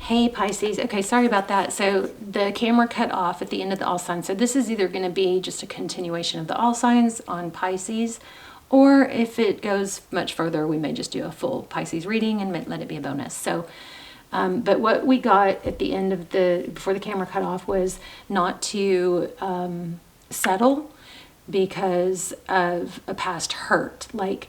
Hey Pisces, okay, sorry about that. So the camera cut off at the end of the all signs. So this is either going to be just a continuation of the all signs on Pisces, or if it goes much further, we may just do a full Pisces reading and let it be a bonus. So, but what we got at the end of before the camera cut off was not to settle because of a past hurt. Like,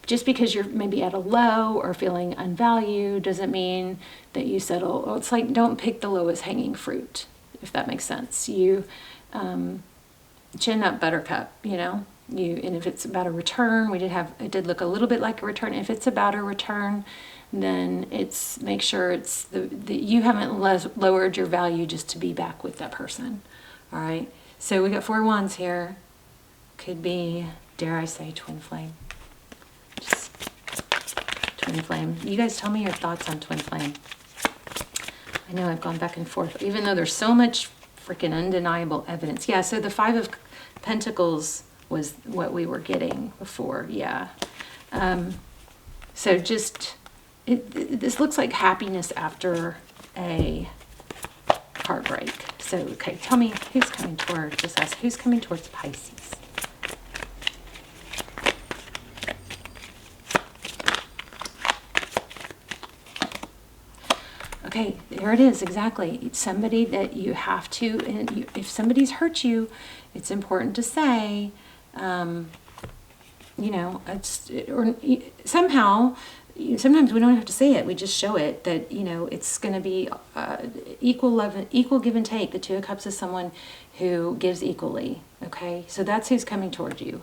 just because you're maybe at a low or feeling unvalued doesn't mean that you settle. It's like, don't pick the lowest hanging fruit, if that makes sense. You chin up, buttercup, you know. And if it's about a return, it did look a little bit like a return. If it's about a return, then make sure it's you haven't lowered your value just to be back with that person. All right. So we got 4 wands here. Could be, dare I say, twin flame. Twin flame. You guys tell me your thoughts on twin flame. I know I've gone back and forth, even though there's so much freaking undeniable evidence. Yeah, so the 5 of Pentacles was what we were getting before. Yeah. So just, this looks like happiness after a heartbreak. So, okay, tell me who's coming towards us. Who's coming towards Pisces? Okay, there it is, exactly. It's somebody that you have to, and if somebody's hurt you, it's important to say, you know, somehow, sometimes we don't have to say it, we just show it, that, you know, it's going to be equal love, equal give and take. The 2 of Cups is someone who gives equally, okay? So that's who's coming towards you.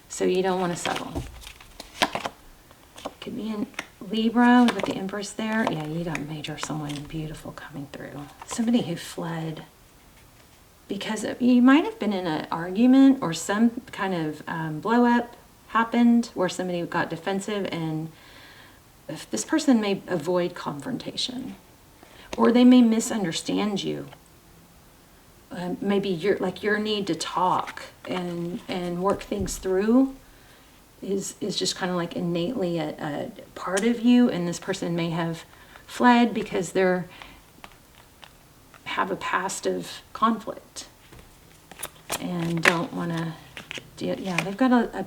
So you don't want to settle. Could be in Libra with the Empress there. Yeah, you got major someone beautiful coming through. Somebody who fled because you might have been in an argument or some kind of blow up happened where somebody got defensive, and if this person may avoid confrontation, or they may misunderstand you. Maybe your need to talk and work things through is just kind of like innately a part of you, and this person may have fled because have a past of conflict and don't want to deal. Yeah, they've got a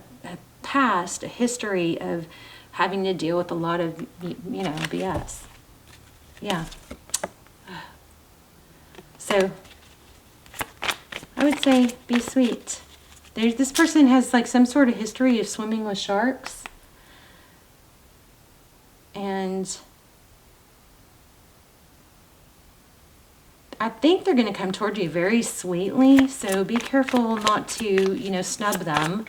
past, a history of having to deal with a lot of, you know, BS. Yeah. So I would say be sweet. This person has like some sort of history of swimming with sharks. And I think they're going to come toward you very sweetly. So be careful not to, you know, snub them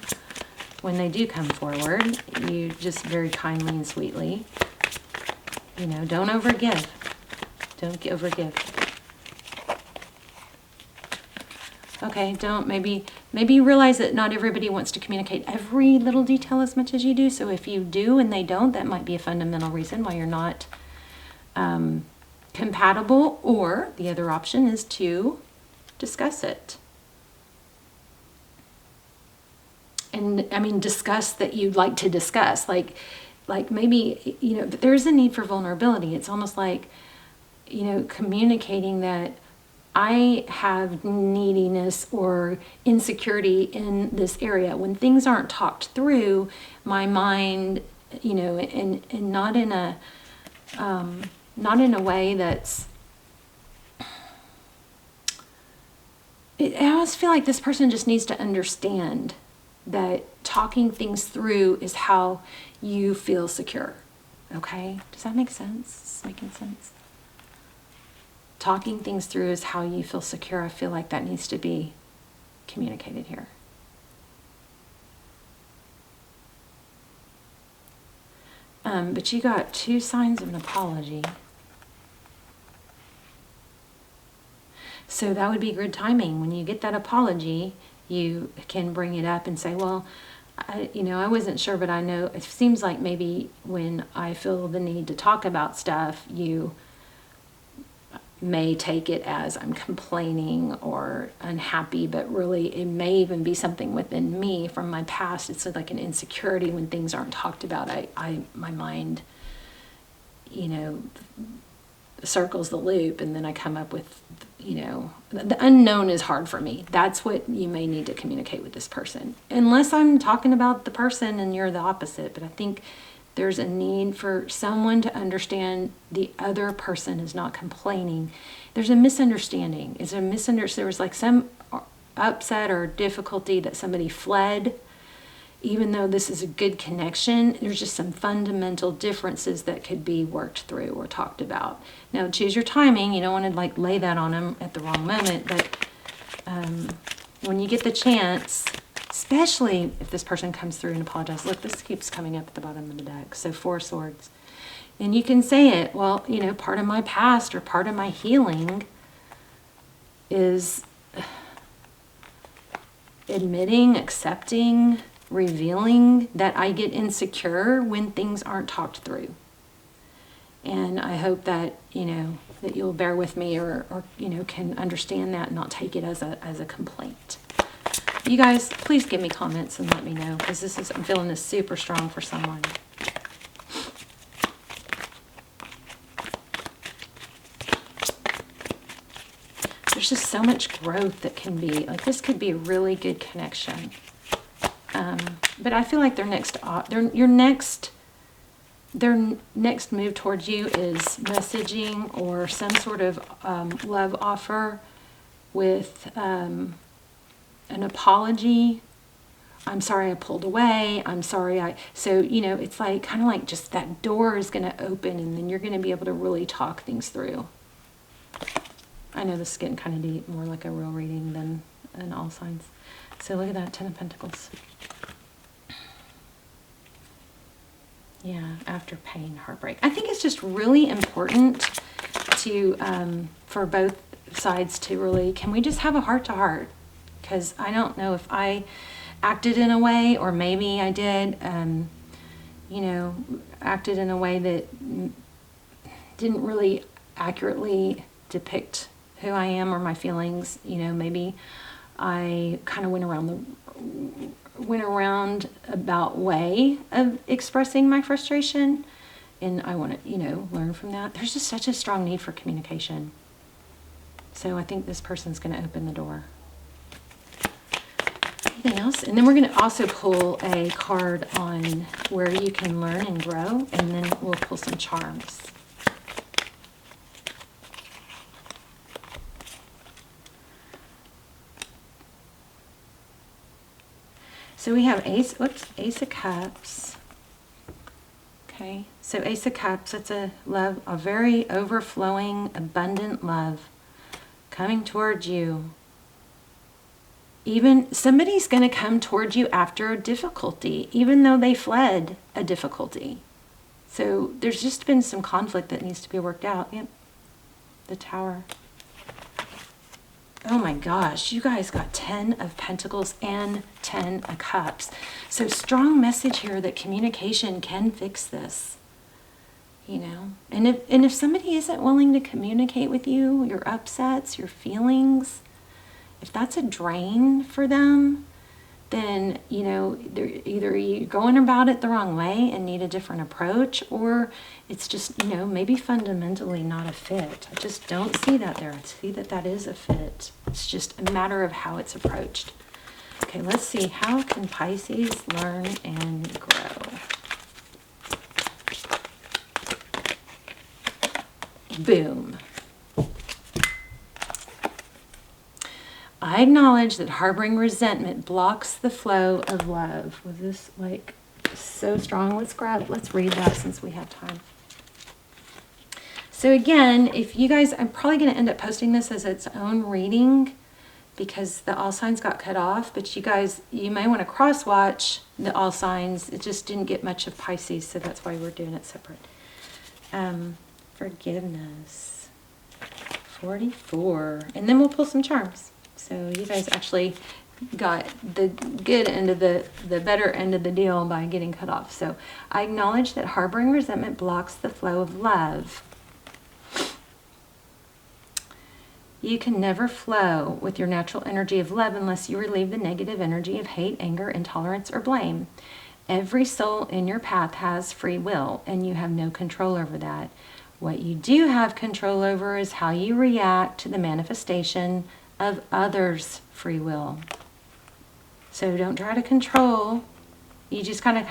when they do come forward. You just very kindly and sweetly, you know, don't overgive. Don't overgive. Okay, maybe realize that not everybody wants to communicate every little detail as much as you do. So if you do and they don't, that might be a fundamental reason why you're not compatible. Or the other option is to discuss it. And I mean, discuss that you'd like to discuss. Like maybe, you know, there's a need for vulnerability. It's almost like, you know, communicating that I have neediness or insecurity in this area. When things aren't talked through, my mind, you know, and not in a way that's, I always feel like this person just needs to understand that talking things through is how you feel secure. Okay? Does that make sense? Is this making sense? Talking things through is how you feel secure. I feel like that needs to be communicated here. But you got 2 signs of an apology. So that would be good timing. When you get that apology, you can bring it up and say, well, I wasn't sure, but I know it seems like maybe when I feel the need to talk about stuff, you may take it as I'm complaining or unhappy, but really it may even be something within me from my past. It's like an insecurity when things aren't talked about. My mind, you know, circles the loop, and then I come up with, you know, the unknown is hard for me. That's what you may need to communicate with this person. Unless I'm talking about the person and you're the opposite. But I think there's a need for someone to understand the other person is not complaining. There's a misunderstanding. There was like some upset or difficulty that somebody fled. Even though this is a good connection, there's just some fundamental differences that could be worked through or talked about. Now, choose your timing. You don't want to like lay that on them at the wrong moment, but when you get the chance, especially if this person comes through and apologizes. Look, this keeps coming up at the bottom of the deck. So 4 swords. And you can say it, well, you know, part of my past or part of my healing is admitting, accepting, revealing that I get insecure when things aren't talked through. And I hope that, you know, that you'll bear with me or you know, can understand that and not take it as a complaint. You guys, please give me comments and let me know, because I'm feeling this super strong for someone. There's just so much growth that can be, like this could be a really good connection. But I feel like their next move towards you is messaging or some sort of love offer with an apology. I'm sorry I pulled away. I'm sorry so, you know, it's like kind of like just that door is going to open and then you're going to be able to really talk things through. I know this is getting kind of deep, more like a real reading than an all signs. So look at that, 10 of Pentacles. Yeah, after pain, heartbreak. I think it's just really important to, for both sides to really, can we just have a heart-to-heart? Because I don't know if I acted in a way, or maybe I did, you know, acted in a way that didn't really accurately depict who I am or my feelings. You know, maybe I kind of went around about way of expressing my frustration, and I want to, you know, learn from that. There's just such a strong need for communication. So I think this person's going to open the door. Anything else? And then we're going to also pull a card on where you can learn and grow, and then we'll pull some charms. So we have Ace of Cups. Okay, so Ace of Cups, it's a love, a very overflowing, abundant love coming towards you. Even somebody's going to come towards you after a difficulty, even though they fled a difficulty. So there's just been some conflict that needs to be worked out. Yep, the Tower. Oh my gosh, you guys got 10 of Pentacles and 10 of Cups. So strong message here that communication can fix this. You know, and if somebody isn't willing to communicate with you, your upsets, your feelings, if that's a drain for them, then, you know, either you're going about it the wrong way and need a different approach, or it's just, you know, maybe fundamentally not a fit. I just don't see that there. I see that that is a fit. It's just a matter of how it's approached. Okay, let's see. How can Pisces learn and grow? Boom. I acknowledge that harboring resentment blocks the flow of love. Was this like so strong? Let's read that since we have time. So again, if you guys, I'm probably going to end up posting this as its own reading because the all signs got cut off, but you guys, you may want to cross watch the all signs. It just didn't get much of Pisces, so that's why we're doing it separate. Forgiveness. 44. And then we'll pull some charms. So you guys actually got the good end of the better end of the deal by getting cut off. So I acknowledge that harboring resentment blocks the flow of love. You can never flow with your natural energy of love unless you relieve the negative energy of hate, anger, intolerance, or blame. Every soul in your path has free will, and you have no control over that. What you do have control over is how you react to the manifestation of others' free will. So don't try to control. You just kind of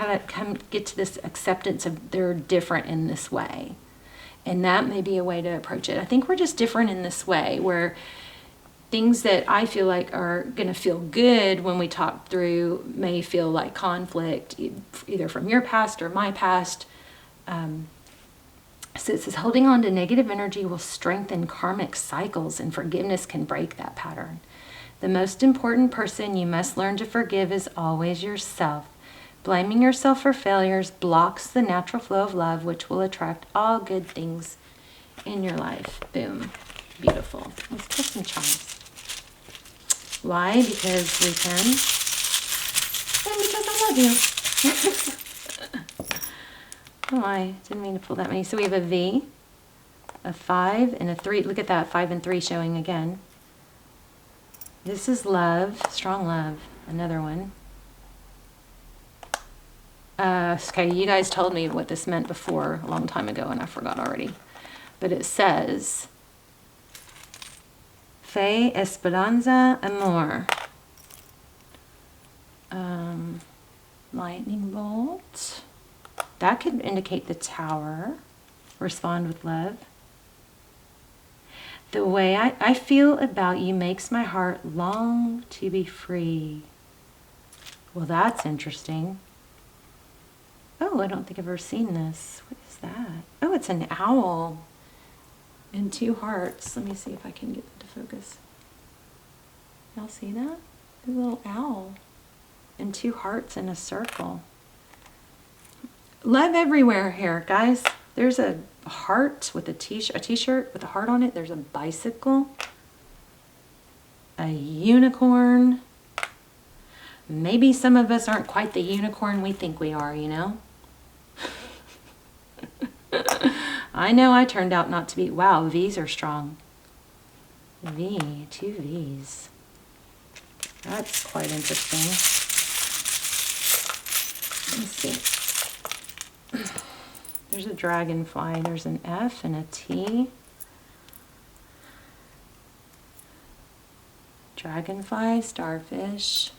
get to this acceptance of they're different in this way. And that may be a way to approach it. I think we're just different in this way, where things that I feel like are going to feel good when we talk through may feel like conflict, either from your past or my past. So it says, holding on to negative energy will strengthen karmic cycles, and forgiveness can break that pattern. The most important person you must learn to forgive is always yourself. Blaming yourself for failures blocks the natural flow of love, which will attract all good things in your life. Boom. Beautiful. Let's put some charms. Why? Because we can. And because I love you. Oh, I didn't mean to pull that many. So we have a V, a 5, and a 3. Look at that, 5 and 3 showing again. This is love, strong love. Another one. Okay, you guys told me what this meant before a long time ago, and I forgot already. But it says, Fe, Esperanza, Amor. Lightning bolt. That could indicate the Tower. Respond with love. The way I feel about you makes my heart long to be free. Well, that's interesting. Oh, I don't think I've ever seen this. What is that? Oh, it's an owl and 2 hearts. Let me see if I can get it to focus. Y'all see that? A little owl and 2 hearts in a circle. Love everywhere here, guys. There's a heart with a t-shirt with a heart on it. There's a bicycle, a unicorn. Maybe some of us aren't quite the unicorn we think we are, you know? I know I turned out not to be. Wow, V's are strong. V, 2 V's. That's quite interesting. Let me see. There's a dragonfly. There's an F and a T. Dragonfly, starfish.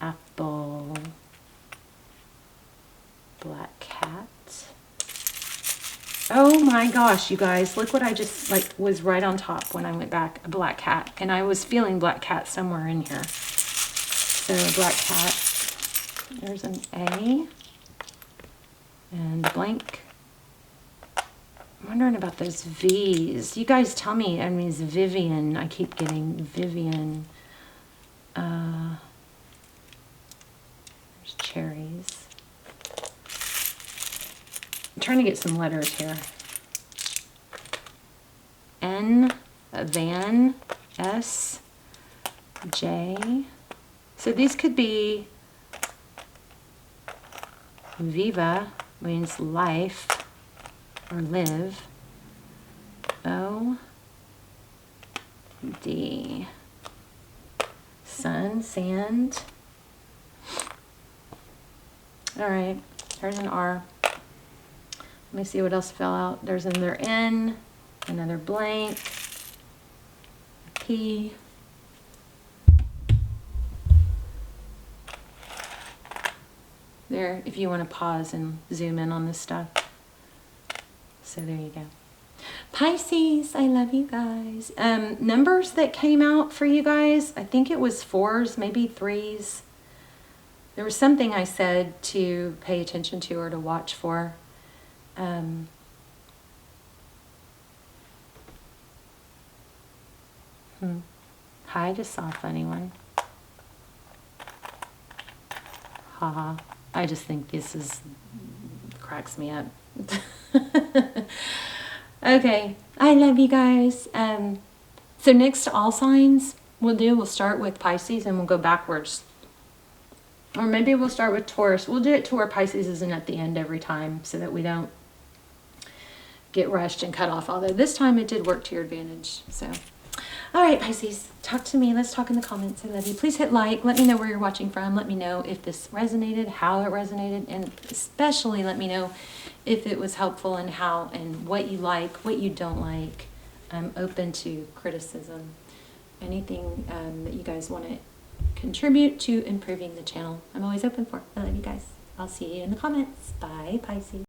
Apple. Black cat. Oh my gosh, you guys, look what I just was right on top when I went back. A black cat, and I was feeling black cat somewhere in here. So black cat. There's an A and blank. I'm wondering about those V's. You guys tell me. I mean, it's Vivian. I keep getting Vivian. There's cherries. I'm trying to get some letters here. N, Van, S, J. So these could be Viva, means life or live. O, D. Sun, sand. All right, there's an R. Let me see what else fell out. There's another N, another blank, a P. There, if you want to pause and zoom in on this stuff. So there you go. Pisces, I love you guys. Numbers that came out for you guys, I think it was 4s, maybe 3s. There was something I said to pay attention to or to watch for. Hi, just saw a funny one. Haha. I just think this cracks me up. Okay, I love you guys. So next to all signs we'll start with Pisces and we'll go backwards. Or maybe we'll start with Taurus. We'll do it to where Pisces isn't at the end every time so that we don't get rushed and cut off. Although this time it did work to your advantage. So, All right, Pisces, talk to me. Let's talk in the comments. I love you. Please hit like. Let me know where you're watching from. Let me know if this resonated, how it resonated, and especially let me know if it was helpful and how and what you like, what you don't like. I'm open to criticism. Anything that you guys want to contribute to improving the channel, I'm always open for. I love you guys. I'll see you in the comments. Bye, Pisces.